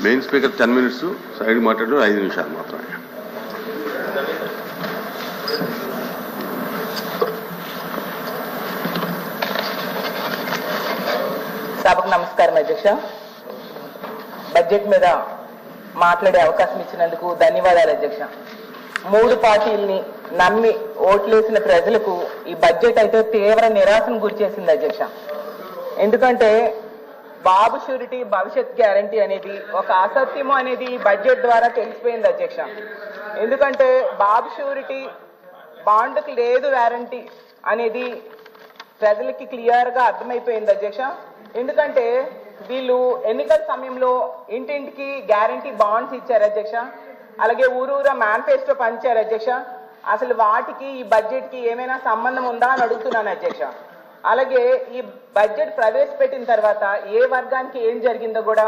Main speaker 10 minutes, side మాట్లాడు 5 నిమిషాలు మాత్రమే. సభకు నమస్కారం అధ్యక్ష. బడ్జెట్ మీద మాట్లాడే అవకాశం ఇచ్చినందుకు ధన్యవాదాలు అధ్యక్ష. 3 పార్టీల్ని నమ్మి ఓట్లేసిన ప్రజలకు ఈ బడ్జెట్ అయితే తీవ్ర నిరాశను గురిచేసింది అధ్యక్ష. ఎందుకంటే బాబు షూరిటీ భవిష్యత్ గ్యారంటీ అనేది ఒక అసత్యము అనేది ఈ బడ్జెట్ ద్వారా తెలిసిపోయింది అధ్యక్ష. ఎందుకంటే బాబు షూరిటీ బాండ్కి లేదు వారంటీ అనేది ప్రజలకి క్లియర్గా అర్థమైపోయింది అధ్యక్ష. ఎందుకంటే వీళ్ళు ఎన్నికల సమయంలో ఇంటింటికి గ్యారంటీ బాండ్స్ ఇచ్చారు అధ్యక్ష. అలాగే ఊరూరా మేనిఫెస్టో పంచారు అధ్యక్ష. అసలు వాటికి ఈ బడ్జెట్కి ఏమైనా సంబంధం ఉందా అని అడుగుతున్నాను అధ్యక్ష. అలాగే ఈ బడ్జెట్ ప్రవేశపెట్టిన తర్వాత ఏ వర్గానికి ఏం జరిగిందో కూడా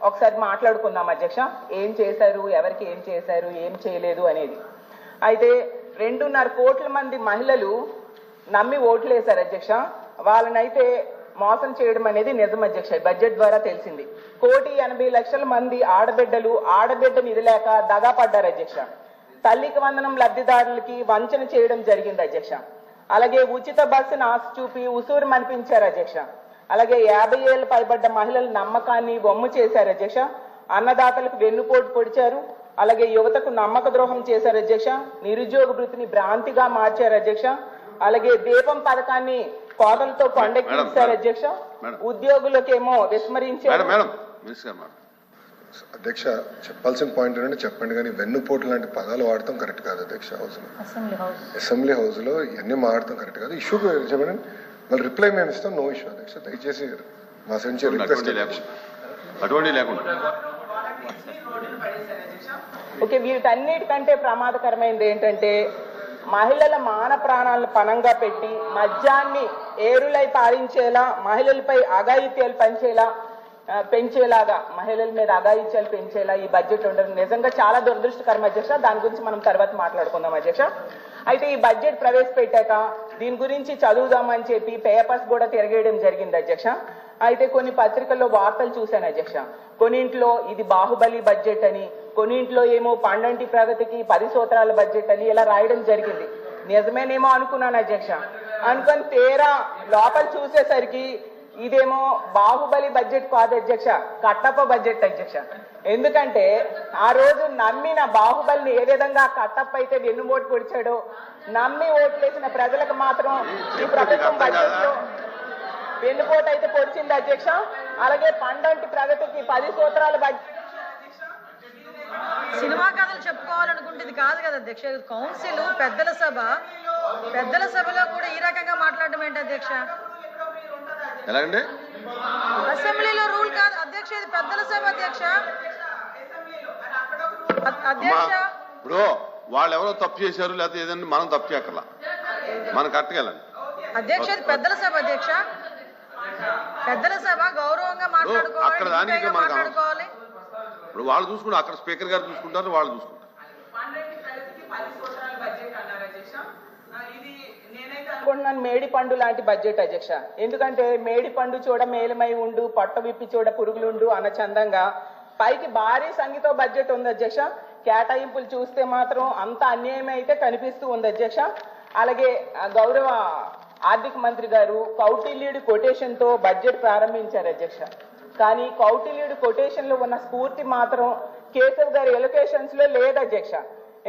ఒకసారి మాట్లాడుకుందాం అధ్యక్ష. ఏం చేశారు, ఎవరికి ఏం చేశారు, ఏం చేయలేదు అనేది. అయితే 2.5 కోట్ల మంది మహిళలు నమ్మి ఓట్లు వేశారు అధ్యక్ష. వాళ్ళనైతే మోసం చేయడం అనేది నిజం అధ్యక్ష. బడ్జెట్ ద్వారా తెలిసింది. 1,80,00,000 మంది ఆడబిడ్డలు ఆడబిడ్డను ఇది లేక దగా పడ్డారు అధ్యక్ష. తల్లికి వందనం లబ్ధిదారులకి వంచన చేయడం జరిగింది అధ్యక్ష. అలాగే ఉచిత బస్సును ఆశ చూపి ఉసూరు మనిపించారు అధ్యక్ష. అలాగే 50 ఏళ్ళు పైబడ్డ మహిళల నమ్మకాన్ని వమ్ము చేశారు అధ్యక్ష. అన్నదాతలకు వెన్నుపోటు పొడిచారు. అలాగే యువతకు నమ్మక ద్రోహం చేశారు అధ్యక్ష. నిరుద్యోగ వృత్తిని భ్రాంతిగా మార్చారు అధ్యక్ష. అలాగే దీపం పథకాన్ని కోతలతో కొండెక్కించారు అధ్యక్ష. ఉద్యోగులకేమో విస్మరించారు. అధ్యక్ష, చెప్పాల్సిన పాయింట్ ఏంటంటే చెప్పండి, కానీ వెన్నుపోటు లాంటి పదాలు వాడటం కరెక్ట్ కాదు అధ్యక్ష. అసెంబ్లీ హౌస్ లో ఇవన్నీ మాడటం కరెక్ట్ కాదు. ఇష్యూ చెప్పండి, మళ్ళీ రిప్లై మేము ఇస్తాం. నో ఇష్యూ అధ్యక్ష. దయచేసి మా నుంచి రిక్వెస్ట్. ఓకే, వీటన్నిటికంటే ప్రమాదకరమైనది ఏంటంటే మహిళల మాన ప్రాణాలను పణంగా పెట్టి మద్యాన్ని ఏరులై పారించేలా, మహిళలపై అఘాయిత్యాలు పెంచేలాగా మహిళల మీద అఘాయిత్యాలు పెంచేలా ఈ బడ్జెట్ ఉండడం నిజంగా చాలా దురదృష్టకరం అధ్యక్ష. దాని గురించి మనం తర్వాత మాట్లాడుకుందాం అధ్యక్ష. అయితే ఈ బడ్జెట్ ప్రవేశపెట్టాక దీని గురించి చదువుదామని చెప్పి పేపర్స్ కూడా తిరగేయడం జరిగింది అధ్యక్ష. అయితే కొన్ని పత్రికల్లో వార్తలు చూశాను అధ్యక్ష. కొన్నింట్లో ఇది బాహుబలి బడ్జెట్ అని, కొన్నింట్లో ఏమో పండంటి ప్రగతికి 10 సూత్రాల బడ్జెట్ అని ఇలా రాయడం జరిగింది. నిజమేనేమో అనుకున్నాను అధ్యక్ష. అనుకొని తీరా లోపల చూసేసరికి ఇదేమో బాహుబలి బడ్జెట్ కాదు అధ్యక్ష, కట్టప్ప బడ్జెట్ అధ్యక్ష. ఎందుకంటే ఆ రోజు నమ్మిన బాహుబలిని ఏ విధంగా కట్టప్ప అయితే వెన్నుపోటు పొడిచాడో, నమ్మి ఓట్లేసిన ప్రజలకు మాత్రం ఈ ప్రభుత్వం బడ్జెట్ లో వెన్నుపోటు అయితే పొడిచింది అధ్యక్ష. అలాగే పండంటి ప్రగతికి 10 సూత్రాల బడ్జెట్. సినిమా కథలు చెప్పుకోవాలనుకుంటే ఇది కాదు కదా అధ్యక్ష. కౌన్సిల్ పెద్దల సభలో కూడా ఈ రకంగా మాట్లాడడం ఏంటి అధ్యక్ష? ఎలాగండి? అసెంబ్లీలో రూల్ కాదు అధ్యక్ష, ఇది పెద్దల సభ అధ్యక్ష. అధ్యక్ష, ఇప్పుడు వాళ్ళు ఎవరో తప్పు చేశారు, లేకపోతే ఏదైనా మనం తప్పు చేయక్కర్లా, మనం కరెక్ట్కెళ్ళండి అధ్యక్ష. ఇది పెద్దల సభ అధ్యక్ష. పెద్దల సభ గౌరవంగా మాట్లాడుకోవాలి. ఇప్పుడు వాళ్ళు చూసుకుంటారు, అక్కడ స్పీకర్ గారు చూసుకుంటారు, వాళ్ళు చూసుకుంటారు. మేడి పండు లాంటి బడ్జెట్ అధ్యక్ష. ఎందుకంటే మేడి పండు చూడ మేలమై ఉండు, పట్ట విప్పి చూడ పురుగులుండు అన్న చందంగా పైకి భారీ సంఖ్యతో బడ్జెట్ ఉంది అధ్యక్ష. కేటాయింపులు చూస్తే మాత్రం అంత అన్యాయం అయితే కనిపిస్తూ ఉంది అధ్యక్ష. అలాగే గౌరవ ఆర్థిక మంత్రి గారు కౌటిల్యుడి కొటేషన్ తో బడ్జెట్ ప్రారంభించారు అధ్యక్ష. కానీ కౌటిల్యుడి కొటేషన్ లో ఉన్న స్ఫూర్తి మాత్రం కేశవ్ గారి ఎలొకేషన్స్ లో లేదు అధ్యక్ష.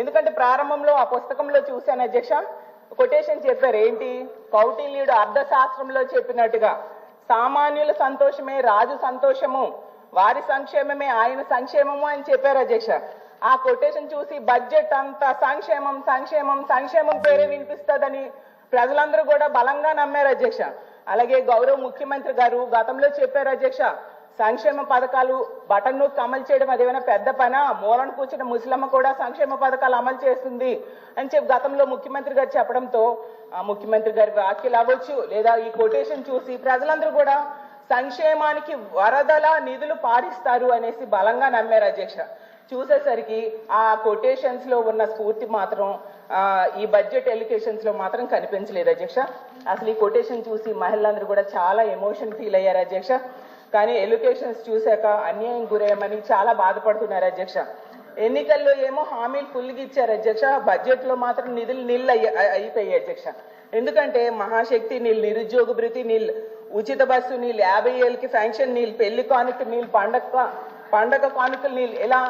ఎందుకంటే ప్రారంభంలో ఆ పుస్తకంలో చూశాను అధ్యక్ష, కొటేషన్ చెప్పారు. ఏంటి? కౌటిల్యుడు అర్థశాస్త్రంలో చెప్పినట్టుగా సామాన్యుల సంతోషమే రాజు సంతోషము, వారి సంక్షేమమే ఆయన సంక్షేమము అని చెప్పారు అధ్యక్ష. ఆ కొటేషన్ చూసి బడ్జెట్ అంతా సంక్షేమం సంక్షేమం సంక్షేమం పేరే వినిపిస్తుందని ప్రజలందరూ కూడా బలంగా నమ్మారు అధ్యక్ష. అలాగే గౌరవ ముఖ్యమంత్రి గారు గతంలో చెప్పారు అధ్యక్ష, సంక్షేమ పథకాలు బటన్ నొక్కి అమలు చేయడం అదేమైనా పెద్ద పనా, మూలన కూర్చున్న ముసలమ్మ కూడా సంక్షేమ పథకాలు అమలు చేస్తుంది అని చెప్పి గతంలో ముఖ్యమంత్రి గారు చెప్పడంతో ముఖ్యమంత్రి గారి వ్యాఖ్యలు అవ్వచ్చు లేదా ఈ కొటేషన్ చూసి ప్రజలందరూ కూడా సంక్షేమానికి వరదల నిధులు పారిస్తారు అనేసి బలంగా నమ్మారు అధ్యక్ష. చూసేసరికి ఆ కొటేషన్స్ లో ఉన్న స్ఫూర్తి మాత్రం ఈ బడ్జెట్ ఎలికేషన్స్ లో మాత్రం కనిపించలేదు అధ్యక్ష. అసలు ఈ కొటేషన్ చూసి మహిళలందరూ కూడా చాలా ఎమోషన్ ఫీల్ అయ్యారు అధ్యక్ష. కానీ ఎడ్యుకేషన్స్ చూశాక అన్యాయం గురయ్యమని చాలా బాధపడుతున్నారు అధ్యక్ష. ఎన్నికల్లో ఏమో హామీలు ఫుల్గా ఇచ్చారు అధ్యక్ష, బడ్జెట్ లో మాత్రం నిధులు నీళ్ళు అయిపోయాయి అధ్యక్ష. ఎందుకంటే మహాశక్తి నీళ్ళు, నిరుద్యోగ భృతి నీళ్ళు, ఉచిత బస్సు నీళ్ళు, 50 ఏళ్ళకి ఫెన్షన్ నీళ్ళు, పెళ్లి కానుక నీళ్ళు, పండగ కానుకలు నీళ్ళు, ఇలా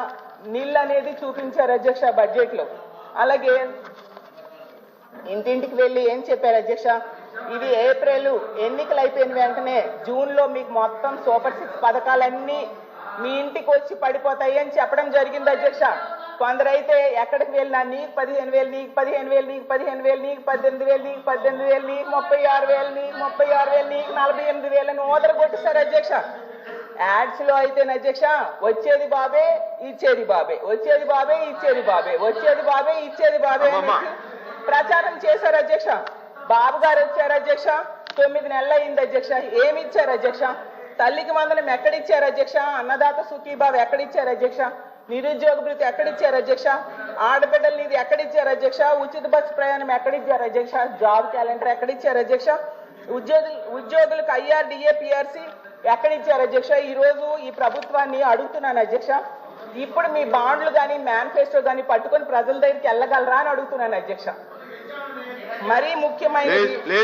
నీళ్ళు అనేది చూపించారు అధ్యక్ష బడ్జెట్ లో. అలాగే ఇంటింటికి వెళ్ళి ఏం చెప్పారు అధ్యక్ష, ఇది ఏప్రిల్ ఎన్నికలు అయిపోయిన వెంటనే జూన్ లో మీకు మొత్తం సూపర్ 6 పథకాలన్నీ మీ ఇంటికి వచ్చి పడిపోతాయి అని చెప్పడం జరిగింది అధ్యక్ష. కొందరైతే ఎక్కడికి వెళ్ళినా నీకు 15,000, నీకు 15,000, నీకు 15,000, నీకు 18,000, నీకు 18,000, నీకు 36,000, నీకు 36,000, నీకు 48,000 అని ఓదర కొట్టేశారు అధ్యక్ష. యాడ్స్ లో అయితే అధ్యక్ష వచ్చేది బాబే ఇచ్చేది బాబే, వచ్చేది బాబే ఇచ్చేది బాబే, వచ్చేది బాబే ఇచ్చేది బాబే అని ప్రచారం చేశారు అధ్యక్ష. బాబు గారు వచ్చారు అధ్యక్ష, 9 నెలలు అయింది అధ్యక్ష, ఏమి ఇచ్చారు అధ్యక్ష? తల్లికి వందనం ఎక్కడిచ్చారు అధ్యక్ష? అన్నదాత సుఖీబాబు ఎక్కడిచ్చారు అధ్యక్ష? నిరుద్యోగ భృతి ఎక్కడిచ్చారు అధ్యక్ష? ఆడబిడ్డల నిధి ఎక్కడిచ్చారు అధ్యక్ష? ఉచిత బస్సు ప్రయాణం ఎక్కడిచ్చారు అధ్యక్ష? జాబ్ క్యాలెండర్ ఎక్కడిచ్చారు అధ్యక్ష? ఉద్యోగులకు IRDA PRC ఎక్కడిచ్చారు అధ్యక్ష? ఈ రోజు ఈ ప్రభుత్వాన్ని అడుగుతున్నాను అధ్యక్ష, ఇప్పుడు మీ బాండ్లు కానీ మేనిఫెస్టో కానీ పట్టుకొని ప్రజల దగ్గరికి వెళ్ళగలరా అని అడుగుతున్నాను అధ్యక్ష. మరీ ముఖ్యమైనది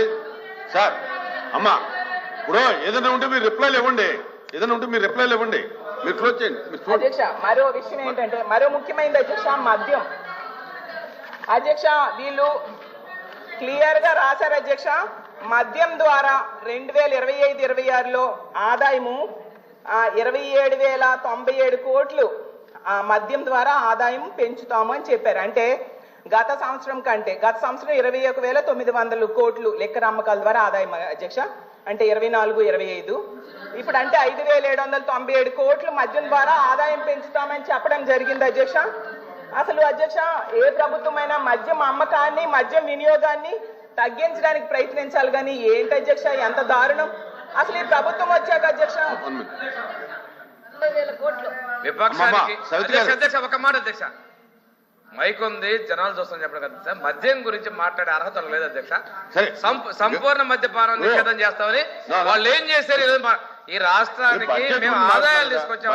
సార్ అమ్మా, ఇప్పుడు ఏదైనా ఉంటే మీరు రిప్లైలు ఇవ్వండి, ఏదైనా ఉంటే మీరు రిప్లైలు ఇవ్వండి, మీరు క్లోజ్ చేయండి. అధ్యక్ష మరో విషయం ఏంటంటే, మరో ముఖ్యమైనది అధ్యక్ష మద్యం. అధ్యక్ష వీళ్ళు క్లియర్ గా రాశారు అధ్యక్ష, మద్యం ద్వారా 2025-26లో ఆదాయము 27,097 కోట్లు మద్యం ద్వారా ఆదాయం పెంచుతాము అని చెప్పారు. అంటే గత సంవత్సరం 21,900 కోట్లు లెక్కర అమ్మకాల ద్వారా ఆదాయం అధ్యక్ష. అంటే 24-25 ఇప్పుడు అంటే 5,797 కోట్లు మద్యం ద్వారా ఆదాయం పెంచుతామని చెప్పడం జరిగింది అధ్యక్ష. అసలు అధ్యక్ష ఏ ప్రభుత్వమైనా మద్యం అమ్మకాన్ని, మద్యం వినియోగాన్ని తగ్గించడానికి ప్రయత్నించాలి కానీ ఏంటి అధ్యక్ష ఎంత దారుణం. అసలు ఈ ప్రభుత్వం వచ్చాక అధ్యక్ష విపక్షానికి అధ్యక్ష ఒక మాట అధ్యక్ష, మైక్ ఉంది జనాలు చూస్తాం చెప్పడం కదా సార్, మద్యం గురించి మాట్లాడే అర్హత లేదు అధ్యక్ష. సంపూర్ణ మద్యపానం నిషేధం చేస్తామని వాళ్ళు ఏం చేశారు? ఈ రాష్ట్రానికి మేము ఆదాయాలు తీసుకొచ్చాం,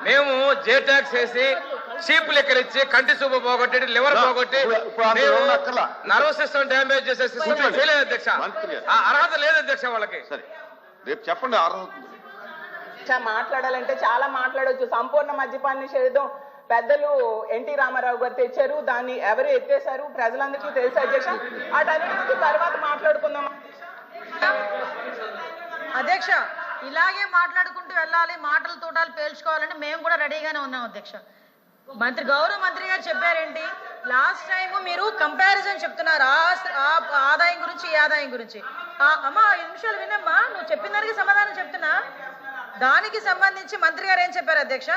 మేము జే ట్యాక్స్ వేసి షీప్ లెక్కలిచ్చి కంటి చూపు పోగొట్టి లివర్ పోగొట్టి నర్వస్ సిస్టమ్ డ్యామేజ్ చేసే సిస్టమ్ చేయలేదు అధ్యక్ష. ఆ అర్హత లేదు అధ్యక్ష వాళ్ళకి. రేపు చెప్పండి మాట్లాడాలంటే చాలా మాట్లాడవచ్చు. సంపూర్ణ మద్యపాన నిషేధం పెద్దలు ఎన్టీ రామారావు గారు తెచ్చారు, దాన్ని ఎవరు ఎత్తేశారు ప్రజలందరికీ తెలుసు అధ్యక్ష. వాటన్నిటి తర్వాత మాట్లాడుకుందాం అధ్యక్ష. ఇలాగే మాట్లాడుకుంటూ వెళ్ళాలి, మాటలు తోటాలు పేల్చుకోవాలని మేము కూడా రెడీగానే ఉన్నాం అధ్యక్ష. గౌరవ మంత్రి గారు చెప్పారేంటి, లాస్ట్ టైం మీరు కంపారిజన్ చెప్తున్నారు ఆదాయం గురించి, ఈ ఆదాయం గురించి. అమ్మా 5 నిమిషాలు వినమ్మా, నువ్వు చెప్పిన దానికి సమాధానం చెప్తున్నా. దానికి సంబంధించి మంత్రి గారు ఏం చెప్పారు అధ్యక్ష,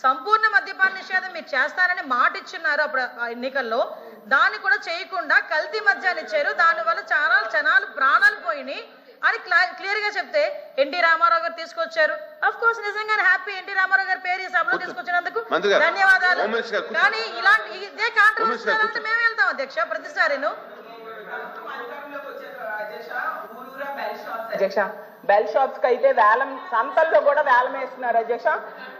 సంపూర్ణ మద్యపాన నిషేధం మీరు చేస్తారని మాట ఇచ్చిన్నారు అప్పుడు ఎన్నికల్లో, దాన్ని కూడా చేయకుండా కల్తీ మద్యాన్ని ఇచ్చారు, దానివల్ల జనాలు ప్రాణాలు పోయినాయి అని క్లియర్ గా చెప్తే ఎన్టీ రామారావు గారు తీసుకొచ్చారు. అఫ్ కోర్స్ నిజంగానే హ్యాపీ ఎన్టీ రామారావు గారు పేరు ఈ సభలో తీసుకొచ్చినందుకు ధన్యవాదాలు. కానీ ఇలాంటి ఇదే కాంట్రవర్సీ మేము వెళ్తాం అధ్యక్ష ప్రతిసారిను. అధ్యక్ష బెల్ షాప్స్ కి అయితే వేలం, సంతల్లో కూడా వేలం వేస్తున్నారు అధ్యక్ష.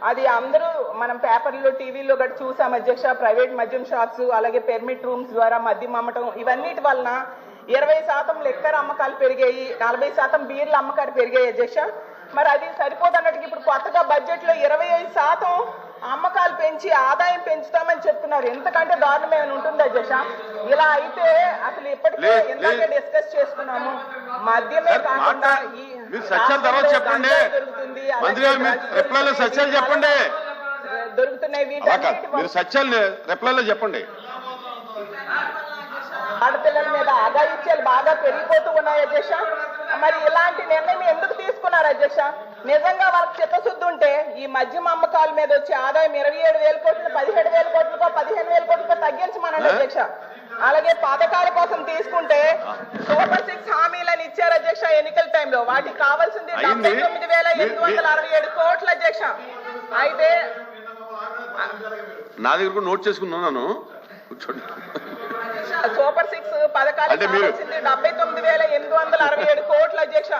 అది అందరూ మనం పేపర్లో టీవీలో గట్టి చూసాం అధ్యక్ష. ప్రైవేట్ మద్యం షాప్స్ అలాగే పెర్మిట్ రూమ్స్ ద్వారా మద్యం అమ్మటం, ఇవన్నిటి వలన 20% లిక్కర్ అమ్మకాలు పెరిగాయి, 40% బీర్ల అమ్మకాలు పెరిగాయి అధ్యక్ష. మరి అది సరిపోదన్నట్టుగా ఇప్పుడు కొత్తగా బడ్జెట్ లో 25% అమ్మకాలు పెంచి ఆదాయం పెంచుతామని చెప్తున్నారు. ఎంతకంటే దారుణం ఏమైనా ఉంటుంది అధ్యక్ష? ఇలా అయితే అసలు ఇప్పటికే ఎందాక డిస్కస్ చేసుకున్నాము, మద్యమే కాకుండా దొరుకుతున్నాయి మీరు సత్యాలు రిప్లైలో చెప్పండి. ఆడపిల్లల మీద ఆదాయిత్యాలు బాగా పెరిగిపోతూ ఉన్నాయి అధ్యక్ష. మరి ఇలాంటి నిర్ణయం ఎందుకు తీసుకున్నారు అధ్యక్ష? నిజంగా వాళ్ళకి చిత్తశుద్ధి ఉంటే ఈ మద్యం అమ్మకాల మీద వచ్చే ఆదాయం 27,000 కోట్లు 17,000 కోట్లకో 15,000 కోట్లకో తగ్గించమనండి అధ్యక్ష. అలాగే పథకాల కోసం తీసుకుంటే సూపర్ 6 హామీలను ఇచ్చారు అధ్యక్ష ఎన్నికల టైంలో, వాటికి కావాల్సింది 79,867 కోట్లు అధ్యక్ష. అయితే నా దగ్గర నోట్ చేసుకున్నాను, కూర్చోండి. సూపర్ 6 పథకాలు కావాల్సింది 79,867 కోట్లు అధ్యక్ష.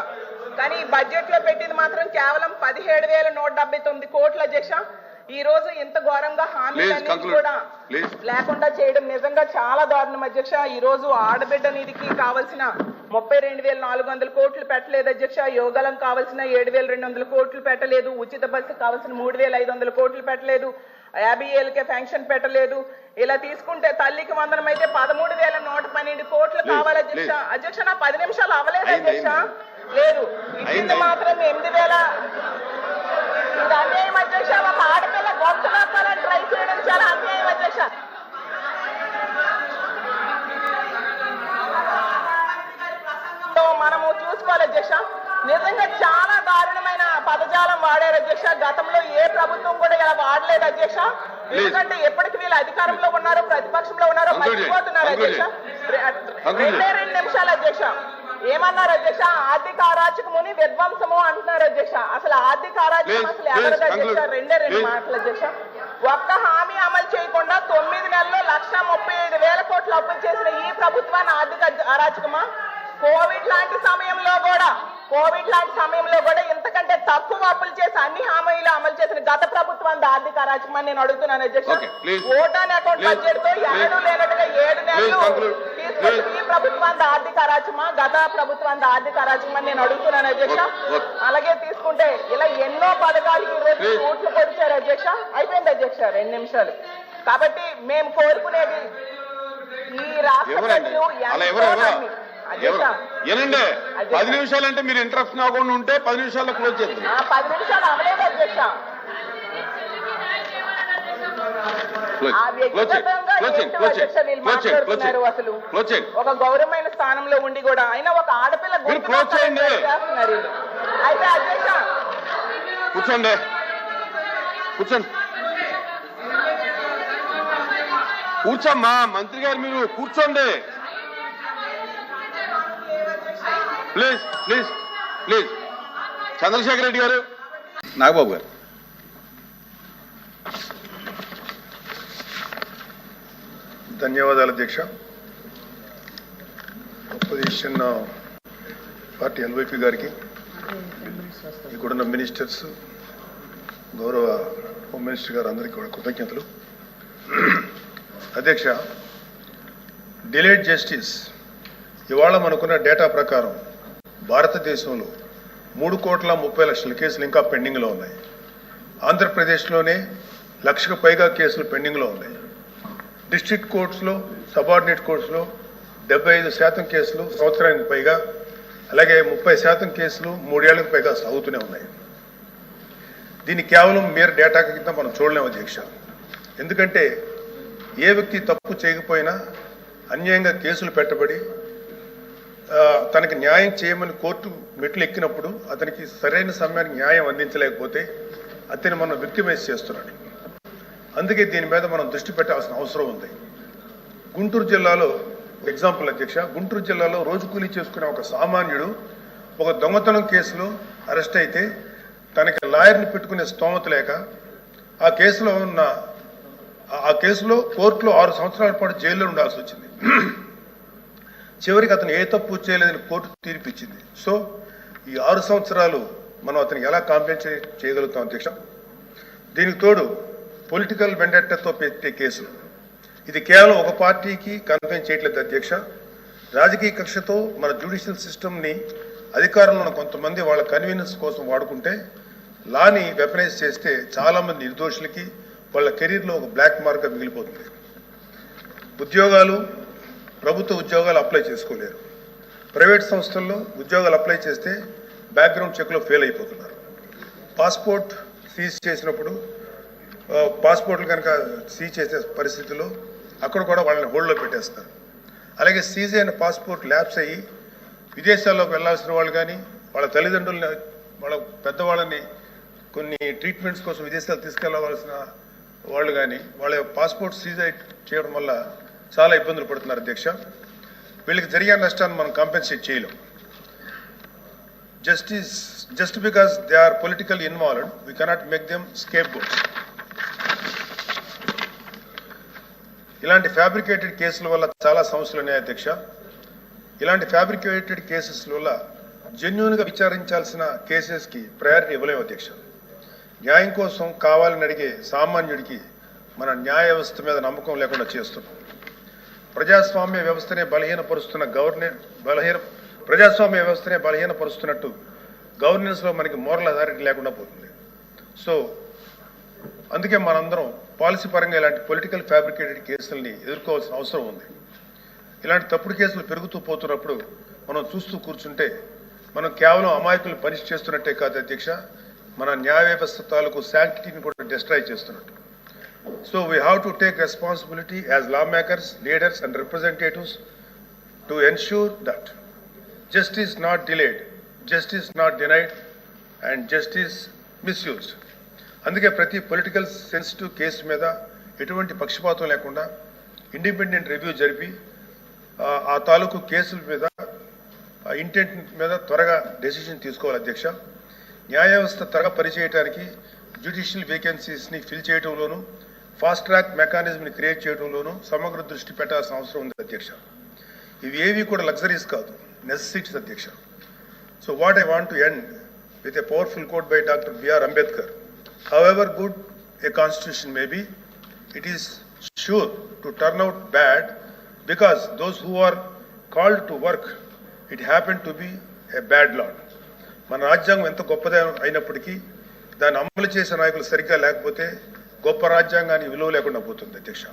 కానీ ఈ బడ్జెట్ లో పెట్టింది మాత్రం కేవలం 17,179 కోట్ల అధ్యక్ష. ఈ రోజు ఇంత ఘోరంగా హామీలన్నీ కూడా లేకుండా చేయడం నిజంగా చాలా దారుణం అధ్యక్ష. ఈ రోజు ఆడబిడ్డ నిధికి కావాల్సిన 32,400 కోట్లు పెట్టలేదు అధ్యక్ష. యోగాలం కావాల్సిన 7,200 కోట్లు పెట్టలేదు. ఉచిత బస్సు కావాల్సిన 3,500 కోట్లు పెట్టలేదు. 50 ఏళ్ళకే ఫెన్షన్ పెట్టలేదు. ఇలా తీసుకుంటే తల్లికి వందనం అయితే 13,112 కోట్లు కావాలి అధ్యక్ష. అధ్యక్ష నా 10 నిమిషాలు అవ్వలేదు అధ్యక్ష. లేదు ఇచ్చింది మాత్రం 8,000. ఇది అన్యాయం అధ్యక్ష. ఒక ఆడపిల్ల గొంతు నొక్కాలని ట్రై చేయడం చాలా అన్యాయం అధ్యక్ష. మనము చూసుకోవాలి అధ్యక్ష. నిజంగా చాలా దారుణమైన పదజాలం వాడారు అధ్యక్ష. గతంలో ఏ ప్రభుత్వం కూడా ఇలా వాడలేదు అధ్యక్ష. ఎందుకంటే ఎప్పటికి వీళ్ళు అధికారంలో ఉన్నారో ప్రతిపక్షంలో ఉన్నారో మర్చిపోతున్నారు అధ్యక్ష. 2 నిమిషాలు అధ్యక్ష. ఏమన్నారు అధ్యక్ష? ఆర్థిక అరాచకముని విధ్వంసము అంటున్నారు అధ్యక్ష. అసలు ఆర్థిక అరాచకం అసలు ఎవరిది అధ్యక్ష? 2 మాటలు అధ్యక్ష. ఒక్క హామీ అమలు చేయకుండా 9 నెలల్లో 1,35,000 కోట్లు అప్పులు చేసిన ఈ ప్రభుత్వాన్ని ఆర్థిక అరాచకమా? కోవిడ్ లాంటి సమయంలో కూడా ఇంతకంటే తక్కువ అప్పులు చేసి అన్ని హామీలు అమలు చేసిన గత ప్రభుత్వాన్ని ఆర్థిక అరాచకమని నేను అడుగుతున్నాను అధ్యక్ష. ఓటాన్ అకౌంట్ బడ్జెట్ తో ఎన్నడూ లేనట్టుగా 7 నెలలు తీసుకొచ్చి ఈ ప్రభుత్వాన్ని ఆర్థిక అరాచకమా గత ప్రభుత్వాన్ని ఆర్థిక అరాచకమని నేను అడుగుతున్నాను అధ్యక్ష. అలాగే తీసుకుంటే ఇలా ఎన్నో పథకాలకి ఈ రోజు ఓట్లు పొడిచారు అధ్యక్ష. అయిపోయింది అధ్యక్ష 2 నిమిషాలు. కాబట్టి మేము కోరుకునేది ఈ రాష్ట్ర ప్రజలు ఏనండి 10 నిమిషాలు అంటే మీరు ఇంట్రెస్ట్ కాకుండా ఉంటే 10 నిమిషాల్లో క్లోజ్ చేద్దాం. 10 నిమిషాలు అవ్వలేదు అధ్యక్ష. మాట్లాడుతున్నారు అసలు ఒక గౌరవమైన స్థానంలో ఉండి కూడా అయినా ఒక ఆడపిల్ల చేస్తున్నారు. అయితే అధ్యక్ష కూర్చోండి కూర్చోమ్మా. మంత్రి గారు మీరు కూర్చోండి ప్లీజ్. చంద్రశేఖర్ రెడ్డి గారు. నాగబాబు గారు. ధన్యవాదాలు అధ్యక్ష. అపోజిషన్ పార్టీ ఎన్వైపీ గారికి, ఇక్కడున్న మినిస్టర్స్, గౌరవ హోమ్ మినిస్టర్ గారు అందరికీ కూడా కృతజ్ఞతలు. అధ్యక్ష, డిలేడ్ జస్టిస్ ఇవాళ మనకున్న డేటా ప్రకారం భారతదేశంలో 3,30,00,000 కేసులు ఇంకా పెండింగ్లో ఉన్నాయి. ఆంధ్రప్రదేశ్లోనే 1,00,000కు పైగా కేసులు పెండింగ్లో ఉన్నాయి. డిస్ట్రిక్ట్ కోర్ట్స్లో, సబార్డినేట్ కోర్ట్స్లో 75% కేసులు సంవత్సరానికి పైగా, అలాగే 30% కేసులు 3 ఏళ్లకు పైగా సాగుతూనే ఉన్నాయి. దీన్ని కేవలం మీరు డేటా కింద మనం చూడలేము అధ్యక్ష. ఎందుకంటే ఏ వ్యక్తి తప్పు చేయకపోయినా అన్యాయంగా కేసులు పెట్టబడి తనకి న్యాయం చేయమని కోర్టు మెట్లు ఎక్కినప్పుడు అతనికి సరైన సమయానికి న్యాయం అందించలేకపోతే అతన్ని మనం విక్టిమైజ్ చేస్తున్నాడు. అందుకే దీని మీద మనం దృష్టి పెట్టాల్సిన అవసరం ఉంది. గుంటూరు జిల్లాలో ఎగ్జాంపుల్ అధ్యక్ష, గుంటూరు జిల్లాలో రోజు కూలీ చేసుకునే ఒక సామాన్యుడు ఒక దొంగతనం కేసులో అరెస్ట్ అయితే తనకి లాయర్ని పెట్టుకునే స్తోమత లేక ఆ కేసులో కోర్టులో 6 సంవత్సరాల పాటు జైల్లో ఉండాల్సి వచ్చింది. చివరికి అతను ఏ తప్పు చేయలేదని కోర్టు తీర్పిచ్చింది. సో ఈ 6 సంవత్సరాలు మనం అతనికి ఎలా కాంపెన్సేట్ చేయగలుగుతాం అధ్యక్ష? దీనికి తోడు పొలిటికల్ వెండెట్టాతో పెట్టే కేసులు, ఇది కేవలం ఒక పార్టీకి కన్ఫైన్ చేయట్లేదు అధ్యక్ష. రాజకీయ కక్షతో మన జ్యుడిషియల్ సిస్టమ్ని అధికారంలో ఉన్న కొంతమంది వాళ్ళ కన్వీనియన్స్ కోసం వాడుకుంటే లాని వెపనైజ్ చేస్తే చాలామంది నిర్దోషులకి వాళ్ళ కెరీర్లో ఒక బ్లాక్ మార్క్గా మిగిలిపోతుంది. ఉద్యోగాలు, ప్రభుత్వ ఉద్యోగాలు అప్లై చేసుకోలేరు. ప్రైవేట్ సంస్థల్లో ఉద్యోగాలు అప్లై చేస్తే బ్యాక్గ్రౌండ్ చెక్లో ఫెయిల్ అయిపోతున్నారు. పాస్పోర్ట్ సీజ్ చేసినప్పుడు పాస్పోర్ట్లు కనుక సీజ్ చేసే పరిస్థితుల్లో అక్కడ కూడా వాళ్ళని హోల్డ్లో పెట్టేస్తారు. అలాగే సీజ్ అయిన పాస్పోర్ట్ ల్యాప్స్ అయ్యి విదేశాల్లోకి వెళ్లాల్సిన వాళ్ళు కానీ, వాళ్ళ తల్లిదండ్రులని, వాళ్ళ పెద్దవాళ్ళని కొన్ని ట్రీట్మెంట్స్ కోసం విదేశాలు తీసుకెళ్లవలసిన వాళ్ళు కానీ వాళ్ళ పాస్పోర్ట్ సీజ్ చేయడం వల్ల చాలా ఇబ్బందులు పడుతున్నారు అధ్యక్ష. వీళ్ళకి జరిగే నష్టాన్ని మనం కాంపెన్సేట్ చేయలేం. Just because they are political involved we cannot make them scapegoats. ఇలాంటి ఫ్యాబ్రికేటెడ్ కేసుల వల్ల చాలా సమస్యలు ఉన్నాయి అధ్యక్ష. ఇలాంటి ఫ్యాబ్రికేటెడ్ కేసెస్ వల్ల జెన్యూన్గా విచారించాల్సిన కేసెస్కి ప్రయారిటీ ఇవ్వలేము అధ్యక్ష. న్యాయం కోసం కావాలని అడిగే సామాన్యుడికి మన న్యాయ వ్యవస్థ మీద నమ్మకం లేకుండా చేస్తున్నాం. ప్రజాస్వామ్య వ్యవస్థనే బలహీనపరుస్తున్నట్టు గవర్నెన్స్లో మనకి మోరల్ అథారిటీ లేకుండా పోతుంది. సో అందుకే మనందరం పాలసీ పరంగా ఇలాంటి పొలిటికల్ ఫ్యాబ్రికేటెడ్ కేసుల్ని ఎదుర్కోవాల్సిన అవసరం ఉంది. ఇలాంటి తప్పుడు కేసులు పెరుగుతూ పోతున్నప్పుడు మనం చూస్తూ కూర్చుంటే మనం కేవలం అమాయకులు పనిష్ చేస్తున్నట్టే కాదు అధ్యక్ష, మన న్యాయ వ్యవస్థ తాలూకు శాంక్టిటీని కూడా డిస్ట్రాయ్ చేస్తున్నట్టు. So we have to take responsibility as law makers, leaders and representatives to ensure that justice not delayed, justice not denied and justice misused. అందుకే ప్రతి పొలిటికల్ సెన్సిటివ్ కేసు మీద ఎటువంటి పక్షపాతం లేకుండా ఇండిపెండెంట్ రివ్యూ జరిపి ఆ తాలూకు కేసుల మీద ఇంటెంట్ మీద త్వరగా డెసిషన్ తీసుకోవాలి అధ్యక్ష. న్యాయ వ్యవస్థ త్వరగా పనిచేయడానికి జ్యుడిషియల్ వేకెన్సీస్ని ఫిల్ చేయడంలోనూ ఫాస్ట్ ట్రాక్ మెకానిజంని క్రియేట్ చేయడంలోనూ సమగ్ర దృష్టి పెట్టాల్సిన అవసరం ఉంది అధ్యక్ష. ఇవి ఏవి కూడా లగ్జరీస్ కాదు, necessities అధ్యక్ష. So what I want to end with a powerful quote by Dr. B.R. Ambedkar. However good a constitution may be, it is sure to turn out bad because those who are called to work, it happened to be a bad law. మన రాజ్యాంగం ఎంత గొప్పదే అయినప్పటికీ దాన్ని అమలు చేసే నాయకులు సరిగ్గా లేకపోతే గొప్ప రాజ్యాంగానికి విలువ లేకుండా పోతుంది అధ్యక్ష.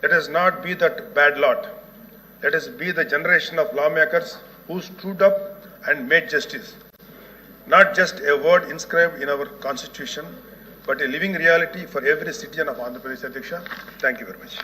Let us not be that bad lot. Let us be the generation of lawmakers who stood up and made justice. Not just a word inscribed in our constitution, but a living reality for every citizen of Andhra Pradesh. Thank you very much.